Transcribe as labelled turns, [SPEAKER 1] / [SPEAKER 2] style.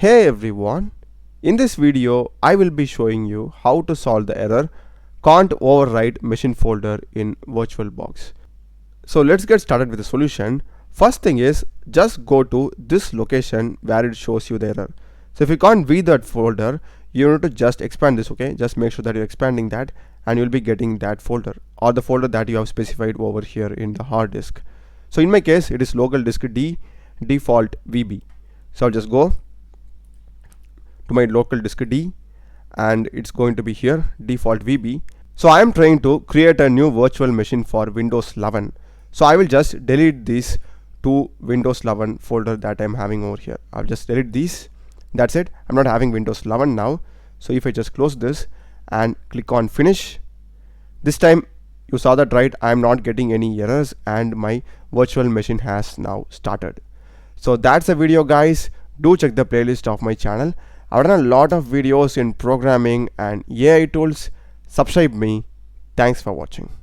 [SPEAKER 1] Hey everyone, in this video I will be showing you how to solve the error can't overwrite machine folder in Virtualbox. So let's get started with the solution. First thing is just go to this location where it shows you the error. So if you can't read that folder, you need to just expand this, okay? Just make sure that you're expanding that and you'll be getting that folder or the folder that you have specified over here in the hard disk. So in my case it is local disk D default VB. So I'll just go to my local disk D and it's going to be here default VB. So I am trying to create a new virtual machine for Windows 11. So I will just delete these two Windows 11 folder that I'm having over here. I'll just delete these. That's it. I'm not having Windows 11 now. So if I just close this and click on finish, this time you saw that right, I'm not getting any errors and my virtual machine has now started. So that's the video guys. Do check the playlist of my channel. I've done a lot of videos in programming and AI tools. Subscribe me. Thanks for watching.